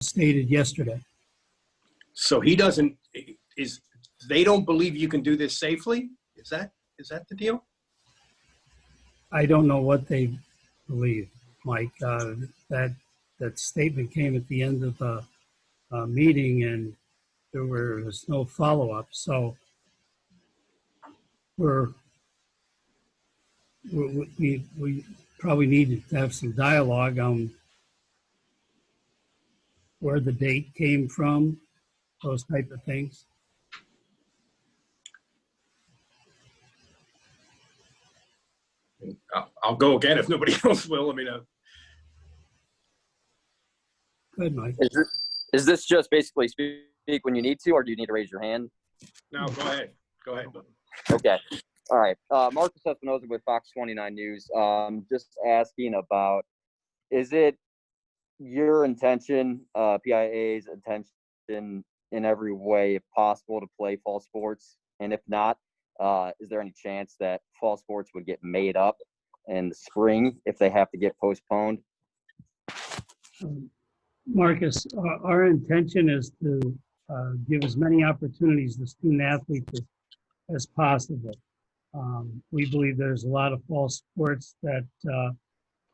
stated yesterday. So he doesn't, they don't believe you can do this safely? Is that the deal? I don't know what they believe, Mike. That statement came at the end of a meeting, and there was no follow-up. So we probably need to have some dialogue on where the date came from, those type of things. I'll go again if nobody else will. I mean, Good, Mike. Is this just basically speak when you need to, or do you need to raise your hand? no, go ahead. Go ahead. Okay. All right. Marcus Espinoza with Fox 29 News. Just asking about, is it your intention, PIAA's intention in every way if possible to play fall sports? And if not, is there any chance that fall sports would get made up in the spring if they have to get postponed? Marcus, our intention is to give as many opportunities to student athletes as possible. We believe there's a lot of fall sports that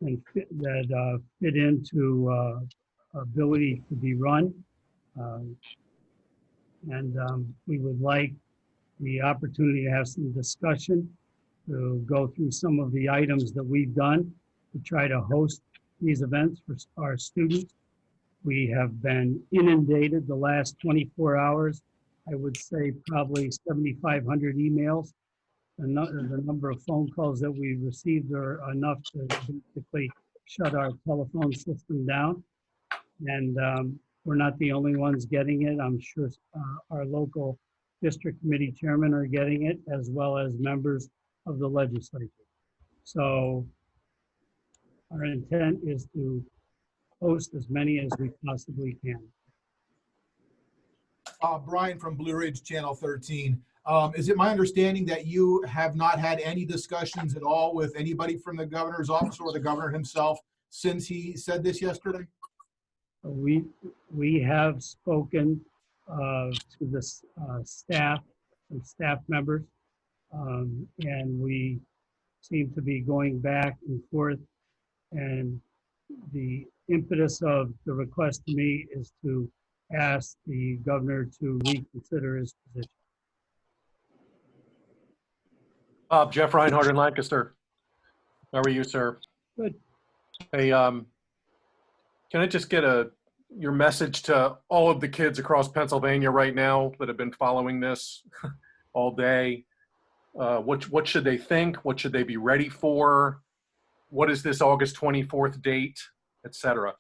fit into ability to be run. And we would like the opportunity to have some discussion, to go through some of the items that we've done to try to host these events for our students. We have been inundated the last 24 hours. I would say probably 7,500 emails. The number of phone calls that we received are enough to basically shut our telephone system down. And we're not the only ones getting it. I'm sure our local district committee chairmen are getting it, as well as members of the legislature. So our intent is to host as many as we possibly can. Brian from Blue Ridge Channel 13. Is it my understanding that you have not had any discussions at all with anybody from the governor's office or the governor himself since he said this yesterday? We have spoken to the staff and staff members, and we seem to be going back and forth. And the impetus of the request to me is to ask the governor to reconsider his position. Jeff Reinhardt in Lancaster. How are you, sir? Good. Hey, can I just get your message to all of the kids across Pennsylvania right now that have been following this all day? What should they think? What should they be ready for? What is this August 24th date, etc.?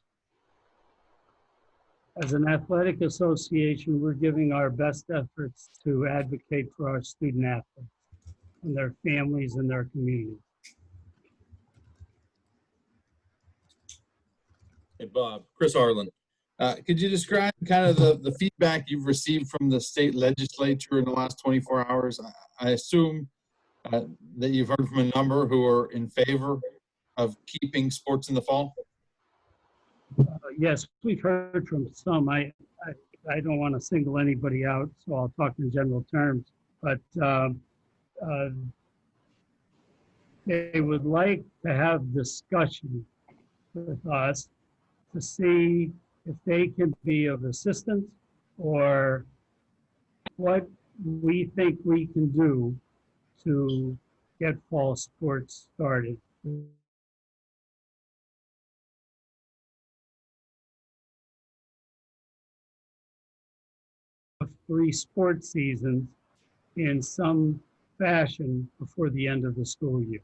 As an athletic association, we're giving our best efforts to advocate for our student athletes and their families and their communities. Hey, Bob, Chris Arlen. Could you describe kind of the feedback you've received from the state legislature in the last 24 hours? I assume that you've heard from a number who are in favor of keeping sports in the fall? Yes, we've heard from some. I don't want to single anybody out, so I'll talk in general terms. But they would like to have discussion with us to see if they can be of assistance or what we think we can do to get fall sports started. 3 sports seasons in some fashion before the end of the school year.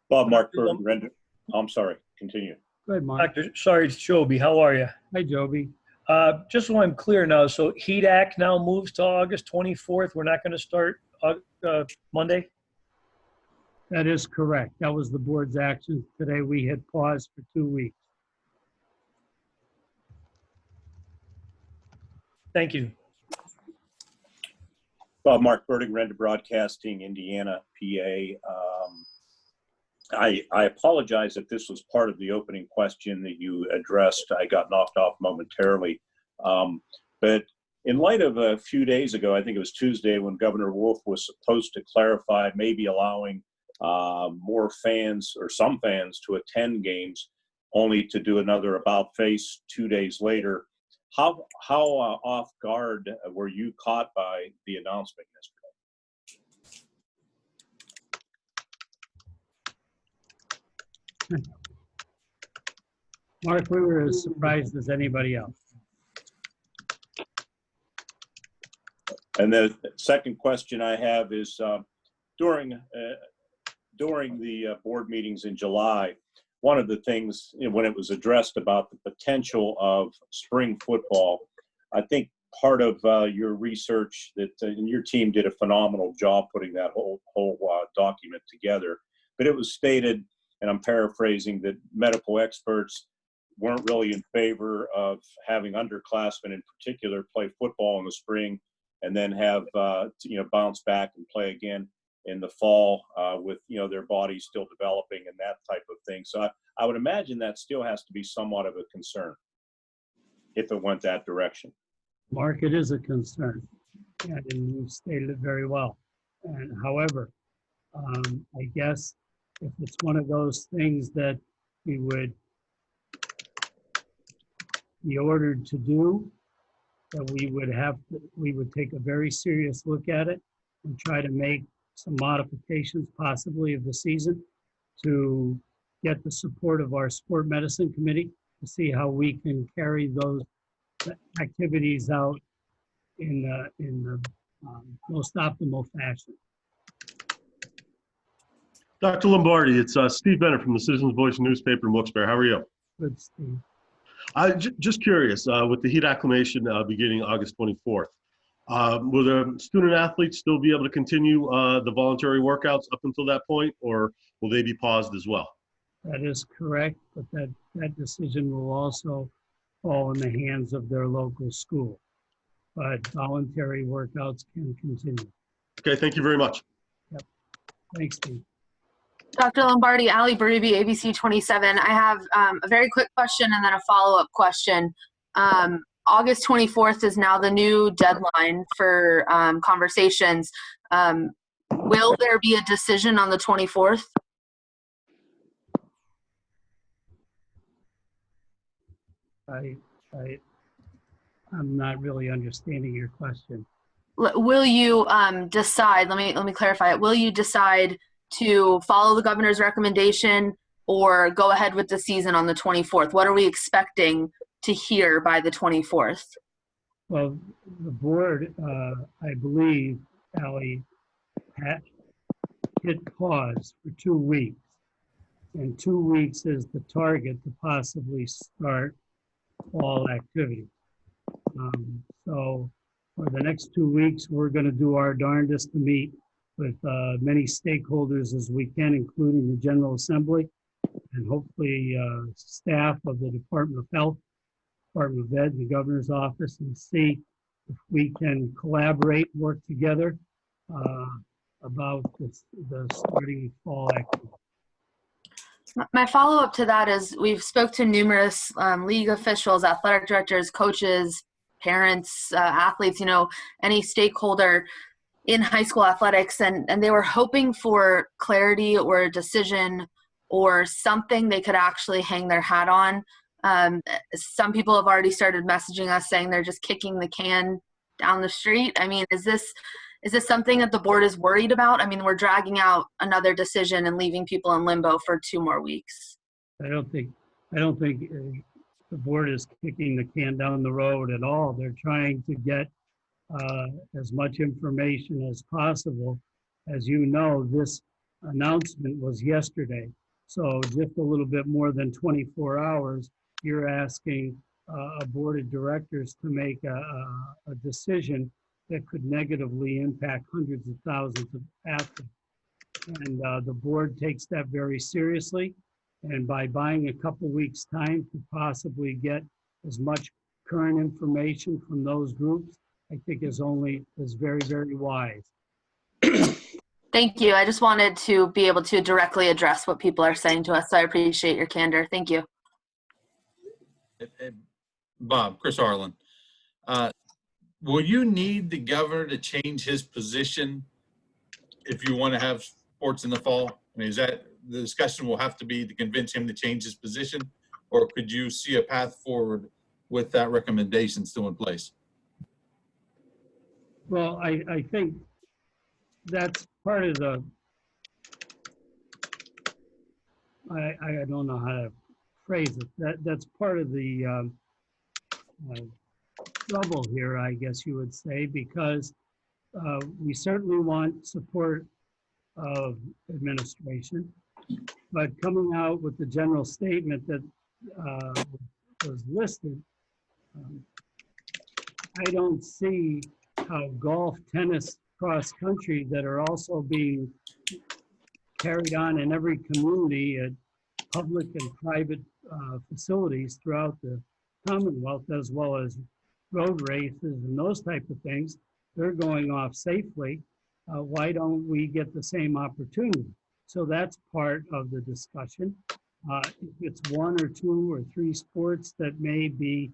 Bob, Mark, Render. I'm sorry, continue. Good, Mark. Sorry, it's Joby. How are you? Hi, Joby. Just so I'm clear now, so HEDAC now moves to August 24th. We're not going to start Monday? That is correct. That was the board's action today. We had paused for 2 weeks. Thank you. Bob, Mark Burdick, Render Broadcasting, Indiana, PA. I apologize if this was part of the opening question that you addressed. I got knocked off momentarily. But in light of a few days ago, I think it was Tuesday, when Governor Wolf was supposed to clarify maybe allowing more fans or some fans to attend games, only to do another about face 2 days later. How off guard were you caught by the announcement yesterday? Mark, we were as surprised as anybody else. And the second question I have is during the board meetings in July, one of the things, when it was addressed about the potential of spring football, I think part of your research that and your team did a phenomenal job putting that whole document together. But it was stated, and I'm paraphrasing, that medical experts weren't really in favor of having underclassmen in particular play football in the spring and then have bounce back and play again in the fall with their bodies still developing and that type of thing. So I would imagine that still has to be somewhat of a concern if it went that direction. Mark, it is a concern, and you stated it very well. And however, I guess if it's one of those things that we would be ordered to do, that we would take a very serious look at it and try to make some modifications possibly of the season to get the support of our sport medicine committee to see how we can carry those activities out in the most optimal fashion. Dr. Lombardi, it's Steve Bennett from the Citizens Voice newspaper in Wilkes-Barre. How are you? Good, Steve. Just curious, with the heat acclimation beginning August 24th, will the student athletes still be able to continue the voluntary workouts up until that point, or will they be paused as well? That is correct, but that decision will also fall in the hands of their local school. But voluntary workouts can continue. Okay, thank you very much. Yep. Thanks, Steve. Dr. Lombardi, Ali Baribi, ABC 27. I have a very quick question and then a follow-up question. August 24th is now the new deadline for conversations. Will there be a decision on the 24th? I'm not really understanding your question. Will you decide, let me clarify it, will you decide to follow the governor's recommendation or go ahead with the season on the 24th? What are we expecting to hear by the 24th? Well, the board, I believe, Ali, hit pause for 2 weeks. And 2 weeks is the target to possibly start all activity. So for the next 2 weeks, we're going to do our darndest to meet with many stakeholders as we can, including the General Assembly and hopefully staff of the Department of Health, Department of Ed, the Governor's Office, and see if we can collaborate, work together about the starting fall activity. My follow-up to that is we've spoke to numerous league officials, athletic directors, coaches, parents, athletes, any stakeholder in high school athletics, and they were hoping for clarity or a decision or something they could actually hang their hat on. Some people have already started messaging us saying they're just kicking the can down the street. I mean, is this something that the board is worried about? I mean, we're dragging out another decision and leaving people in limbo for 2 more weeks. I don't think the board is kicking the can down the road at all. They're trying to get as much information as possible. As you know, this announcement was yesterday. So just a little bit more than 24 hours, you're asking a board of directors to make a decision that could negatively impact hundreds of thousands of athletes. And the board takes that very seriously. And by buying a couple weeks time to possibly get as much current information from those groups, I think is very, very wise. Thank you. I just wanted to be able to directly address what people are saying to us, so I appreciate your candor. Thank you. Bob, Chris Arlen, will you need the governor to change his position if you want to have sports in the fall? I mean, is that the discussion will have to be to convince him to change his position, or could you see a path forward with that recommendation still in place? Well, I think that's part of the, I don't know how to phrase it. That's part of the trouble here, I guess you would say, because we certainly want support of administration, but coming out with the general statement that was listed, I don't see how golf, tennis, cross country that are also being carried on in every community at public and private facilities throughout the Commonwealth, as well as road races and those type of things, they're going off safely. Why don't we get the same opportunity? So that's part of the discussion. If it's one or two or three sports that may be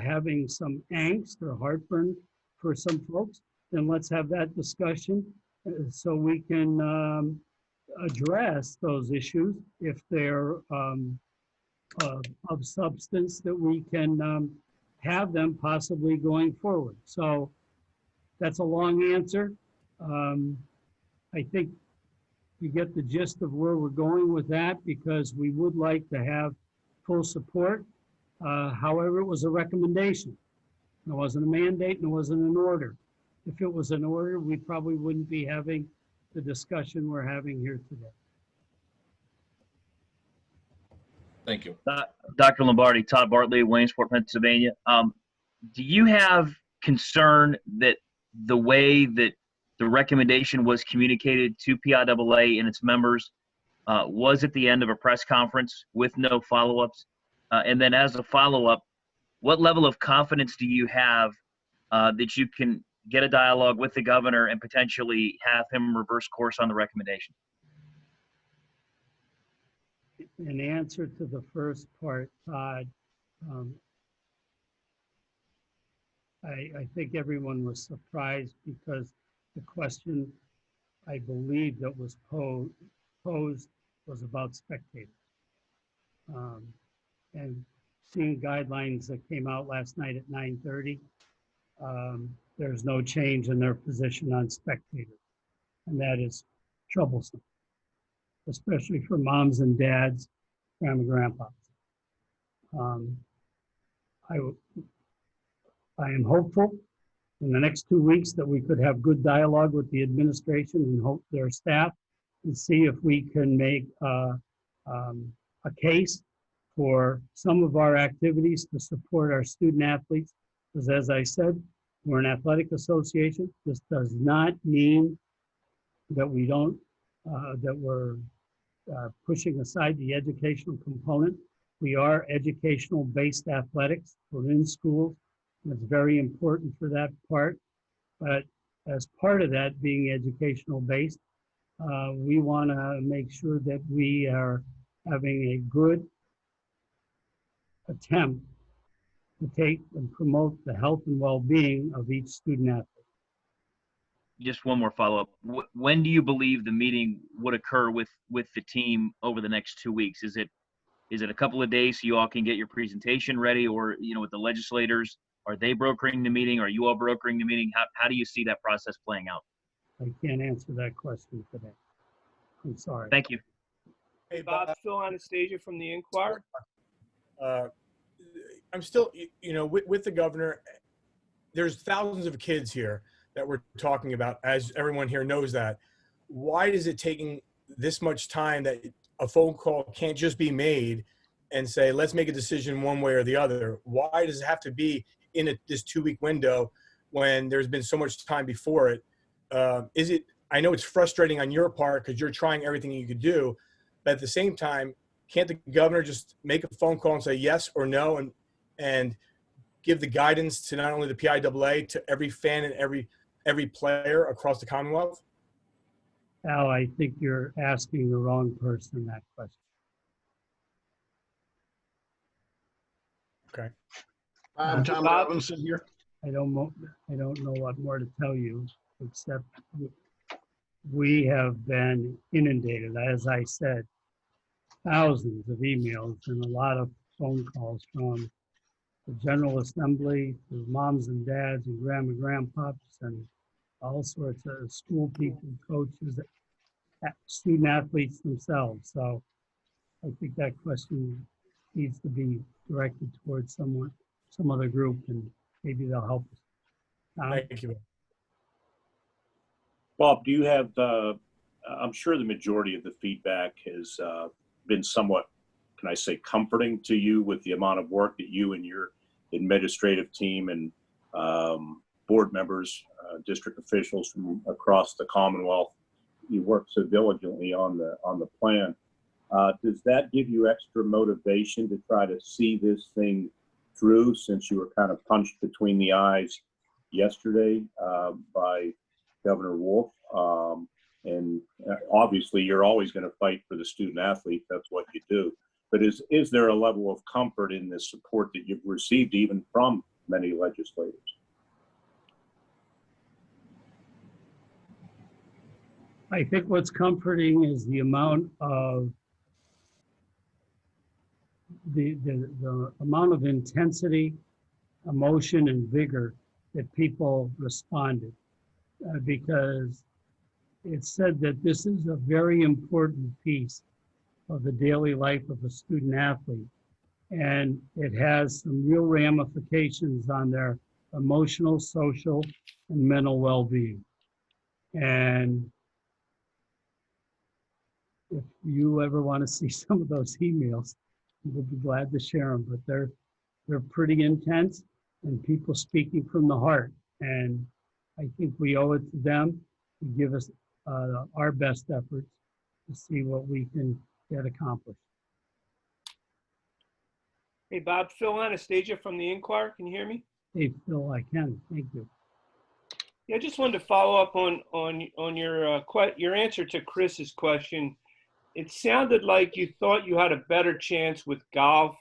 having some angst or heartburn for some folks, then let's have that discussion so we can address those issues if they're of substance that we can have them possibly going forward. So that's a long answer. I think you get the gist of where we're going with that, because we would like to have full support. However, it was a recommendation. It wasn't a mandate and it wasn't an order. If it was an order, we probably wouldn't be having the discussion we're having here today. Thank you. Dr. Lombardi, Todd Bartley, Williamsport, Pennsylvania. Do you have concern that the way that the recommendation was communicated to PIAA and its members was at the end of a press conference with no follow-ups? And then as a follow-up, what level of confidence do you have that you can get a dialogue with the governor and potentially have him reverse course on the recommendation? In answer to the first part, Todd, I think everyone was surprised because the question, I believe, that was posed was about spectators. And seeing guidelines that came out last night at 9:30, there's no change in their position on spectators. And that is troublesome, especially for moms and dads, grandma and grandpas. I am hopeful in the next 2 weeks that we could have good dialogue with the administration and hope their staff and see if we can make a case for some of our activities to support our student athletes. Because as I said, we're an athletic association. This does not mean that we don't, that we're pushing aside the educational component. We are educational-based athletics. We're in schools. It's very important for that part. But as part of that being educational-based, we want to make sure that we are having a good attempt to take and promote the health and well-being of each student athlete. Just one more follow-up. When do you believe the meeting would occur with the team over the next 2 weeks? Is it a couple of days so you all can get your presentation ready, or with the legislators? Are they brokering the meeting? Are you all brokering the meeting? How do you see that process playing out? I can't answer that question today. I'm sorry. Thank you. Hey, Bob, Phil Anastasia from the Inquirer. I'm still, with the governor, there's thousands of kids here that we're talking about, as everyone here knows that. Why is it taking this much time that a phone call can't just be made and say, let's make a decision one way or the other? Why does it have to be in this 2-week window when there's been so much time before it? I know it's frustrating on your part because you're trying everything you could do, but at the same time, can't the governor just make a phone call and say yes or no and give the guidance to not only the PIAA, to every fan and every player across the Commonwealth? Al, I think you're asking the wrong person that question. Okay. Tom Bob? Robinson here. I don't know what more to tell you, except we have been inundated, as I said, thousands of emails and a lot of phone calls from the General Assembly to moms and dads and grandma and grandpops and all sorts of school people, coaches, student athletes themselves. So I think that question needs to be directed towards someone, some other group, and maybe they'll help us. Thank you. Bob, do you have, I'm sure the majority of the feedback has been somewhat, can I say, comforting to you with the amount of work that you and your administrative team and board members, district officials from across the Commonwealth, you work so diligently on the plan. Does that give you extra motivation to try to see this thing through, since you were kind of punched between the eyes yesterday by Governor Wolf? And obviously you're always going to fight for the student athlete. That's what you do. But is there a level of comfort in the support that you've received even from many legislators? I think what's comforting is the amount of the amount of intensity, emotion, and vigor that people responded, because it's said that this is a very important piece of the daily life of a student athlete, and it has some real ramifications on their emotional, social, and mental well-being. And if you ever want to see some of those emails, we'll be glad to share them, but they're pretty intense and people speaking from the heart. And I think we owe it to them to give us our best efforts to see what we can get accomplished. Hey, Bob, Phil Anastasia from the Inquirer. Can you hear me? Hey, Phil, I can. Thank you. Yeah, I just wanted to follow up on your answer to Chris's question. It sounded like you thought you had a better chance with golf,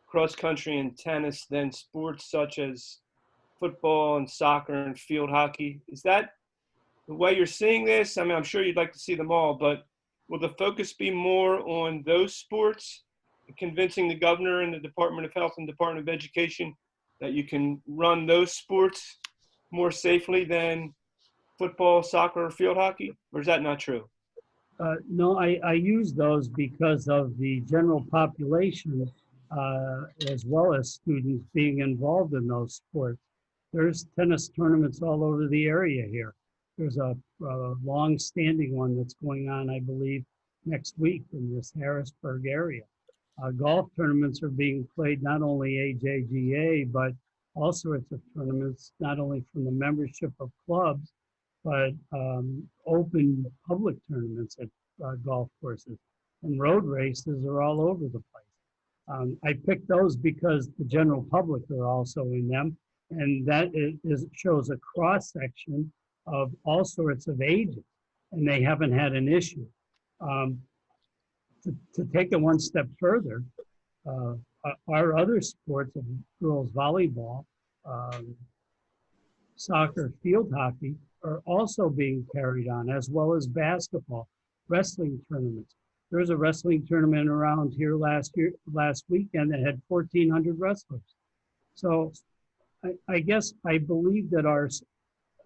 cross country, and tennis than sports such as football and soccer and field hockey. Is that the way you're seeing this? I mean, I'm sure you'd like to see them all, but will the focus be more on those sports, convincing the governor and the Department of Health and Department of Education that you can run those sports more safely than football, soccer, or field hockey? Or is that not true? No, I use those because of the general population, as well as students being involved in those sports. There's tennis tournaments all over the area here. There's a long-standing one that's going on, I believe, next week in this Harrisburg area. Golf tournaments are being played, not only AJGA, but all sorts of tournaments, not only from the membership of clubs, but open public tournaments at golf courses. And road races are all over the place. I picked those because the general public are also in them, and that shows a cross-section of all sorts of ages, and they haven't had an issue. To take it one step further, our other sports of girls volleyball, soccer, field hockey are also being carried on, as well as basketball, wrestling tournaments. There was a wrestling tournament around here last weekend that had 1,400 wrestlers. So I guess I believe that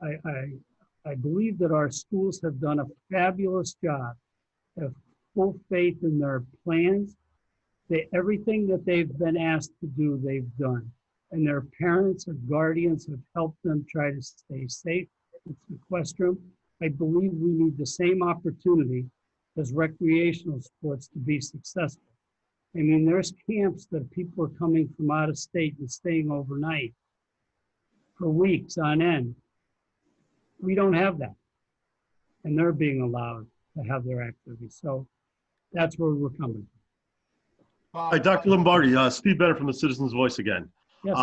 I believe that our schools have done a fabulous job, have full faith in their plans. Everything that they've been asked to do, they've done. And their parents and guardians have helped them try to stay safe and sequester. I believe we need the same opportunity as recreational sports to be successful. I mean, there's camps that people are coming from out of state and staying overnight for weeks on end. We don't have that. And they're being allowed to have their activities. So that's where we're coming from. Hi, Dr. Lombardi, Steve Bennett from the Citizens Voice again. Yes.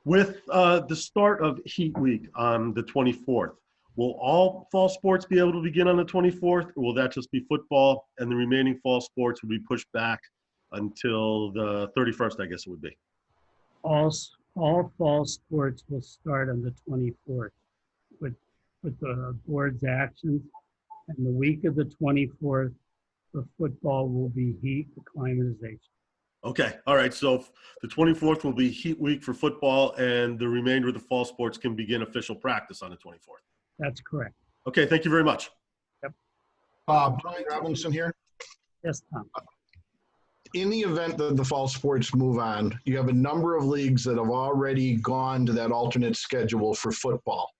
With the start of Heat Week on the 24th, Will all fall sports be able to begin on the 24th, or will that just be football and the remaining fall sports will be pushed back until the 31st, I guess it would be? All fall sports will start on the 24th with the board's actions. And the week of the 24th, for football will be heat acclimatization. Okay, all right. So the 24th will be heat week for football, and the remainder of the fall sports can begin official practice on the 24th. That's correct. Okay, thank you very much. Brian Robinson here. Yes, Tom. In the event that the fall sports move on, you have a number of leagues that have already gone to that alternate schedule for football.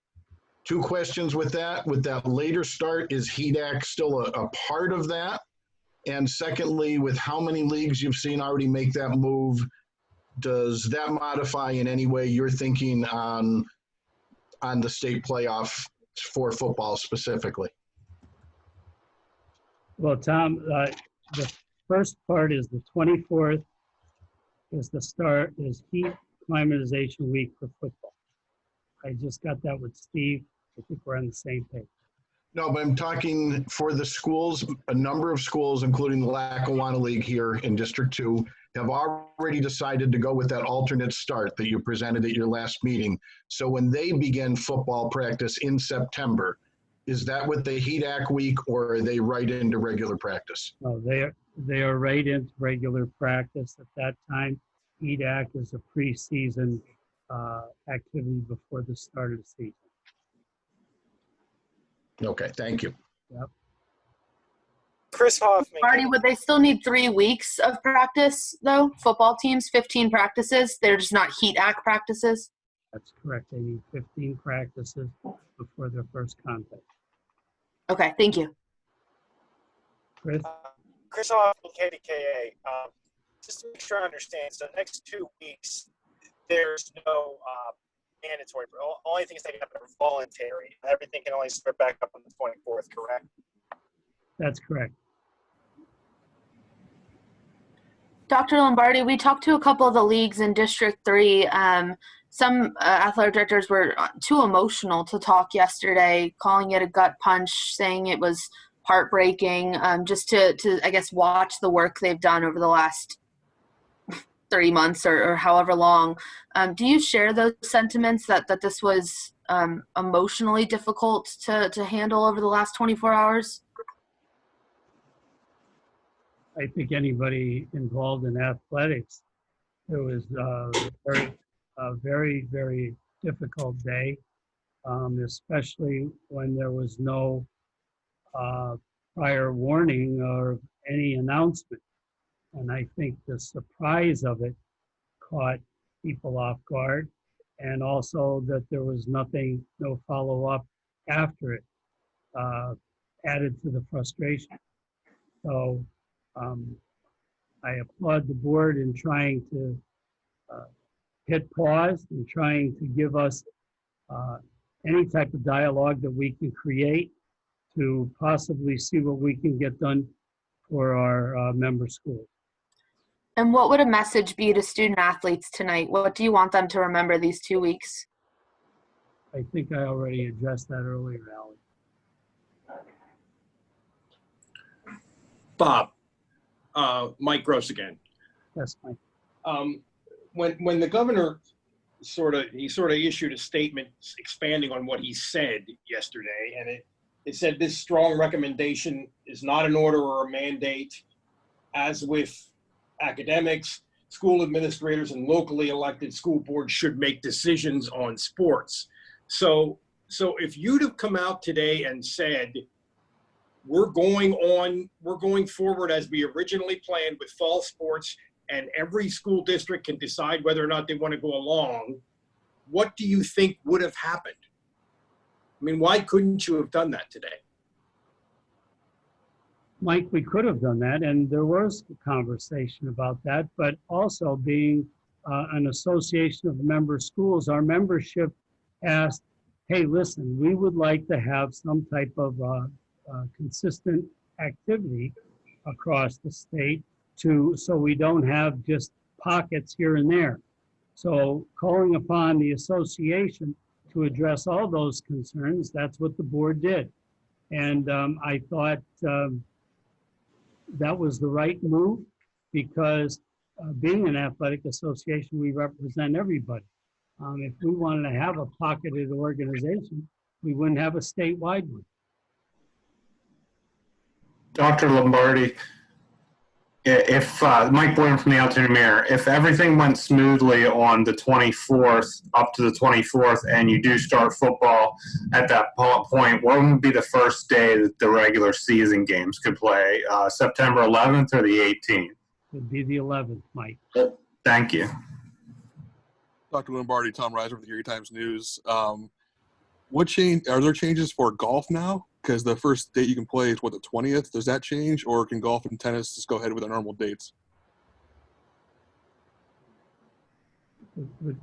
Two questions with that. With that later start, is HEDAC still a part of that? And secondly, with how many leagues you've seen already make that move, does that modify in any way your thinking on the state playoff for football specifically? Well, Tom, the first part is the 24th is the start, is heat acclimatization week for football. I just got that with Steve. I think we're on the same page. No, but I'm talking for the schools. A number of schools, including the Lackawanna League here in District 2, have already decided to go with that alternate start that you presented at your last meeting. So when they begin football practice in September, is that with the HEDAC week, or are they right into regular practice? No, they are right into regular practice at that time. HEDAC is a preseason activity before the start of the season. Okay, thank you. Yep. Chris Hoffman. Marty, would they still need 3 weeks of practice, though? Football teams, 15 practices? They're just not HEDAC practices? That's correct. They need 15 practices before their first contact. Okay, thank you. Chris? Chris Hoffman, KDKA. Just to make sure I understand, so next 2 weeks, there's no mandatory. Only things that are voluntary. Everything can only start back up on the 24th, correct? That's correct. Dr. Lombardi, we talked to a couple of the leagues in District 3. Some athletic directors were too emotional to talk yesterday, calling it a gut punch, saying it was heartbreaking, just to I guess, watch the work they've done over the last 30 months or however long. Do you share those sentiments that this was emotionally difficult to handle over the last 24 hours? I think anybody involved in athletics, it was a very, very difficult day, especially when there was no prior warning or any announcement. And I think the surprise of it caught people off guard, and also that there was no follow-up after it, added to the frustration. So I applaud the board in trying to hit pause and trying to give us any type of dialogue that we can create to possibly see what we can get done for our member schools. And what would a message be to student athletes tonight? What do you want them to remember these 2 weeks? I think I already addressed that earlier, Ally. Bob, Mike Gross again. Yes, Mike. When the governor sort of issued a statement expanding on what he said yesterday, and it said this strong recommendation is not an order or a mandate. As with academics, school administrators and locally elected school boards should make decisions on sports. So if you'd have come out today and said, we're going forward as we originally planned with fall sports, and every school district can decide whether or not they want to go along, what do you think would have happened? I mean, why couldn't you have done that today? Mike, we could have done that, and there was a conversation about that, but also being an association of member schools, our membership asked, hey, listen, we would like to have some type of consistent activity across the state so we don't have just pockets here and there. So calling upon the association to address all those concerns, that's what the board did. And I thought that was the right move because being an athletic association, we represent everybody. If we wanted to have a pocketed organization, we wouldn't have a statewide one. Dr. Lombardi, if Mike Boylan from the Alternate Mayor, if everything went smoothly on the 24th up to the 24th and you do start football at that point, when would be the first day that the regular season games could play? September 11th or the 18th? It'd be the 11th, Mike. Thank you. Dr. Lombardi, Tom Reiser with the Erie Times News. What change? Are there changes for golf now? Because the first date you can play is what, the 20th? Does that change, or can golf and tennis just go ahead with their normal dates?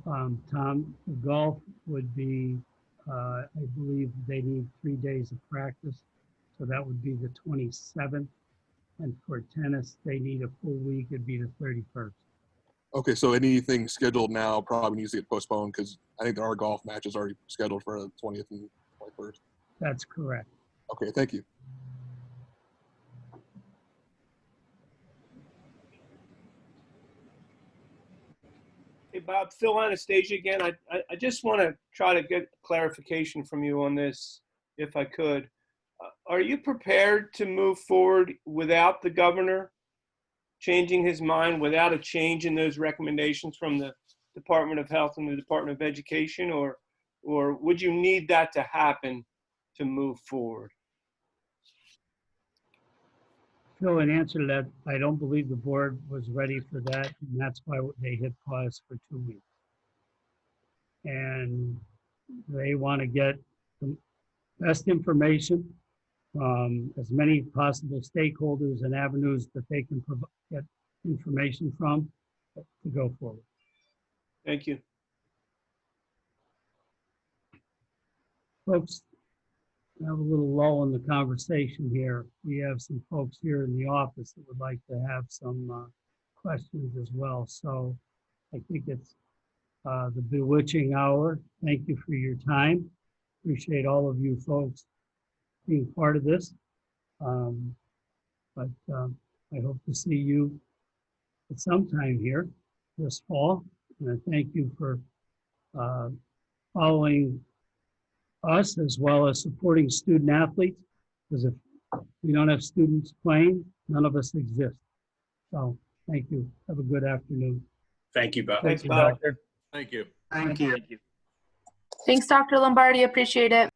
Tom, golf would be, I believe they need 3 days of practice, so that would be the 27th. And for tennis, they need a full week. It'd be the 31st. Okay, so anything scheduled now probably needs to get postponed because I think there are golf matches already scheduled for the 20th and 21st. That's correct. Okay, thank you. Hey, Bob, Phil Anastasia again. I just want to try to get clarification from you on this, if I could. Are you prepared to move forward without the governor changing his mind, without a change in those recommendations from the Department of Health and the Department of Education, or would you need that to happen to move forward? Phil, in answer to that, I don't believe the board was ready for that, and that's why they hit pause for 2 weeks. And they want to get the best information from as many possible stakeholders and avenues that they can get information from to go forward. Thank you. Folks, I have a little lull in the conversation here. We have some folks here in the office that would like to have some questions as well. So I think it's the bewitching hour. Thank you for your time. Appreciate all of you folks being part of this. But I hope to see you at some time here this fall. And I thank you for following us as well as supporting student athletes, because if we don't have students playing, none of us exist. So thank you. Have a good afternoon. Thank you, Bob. Thanks, Bob. Thank you. Thank you. Thanks, Dr. Lombardi. Appreciate it.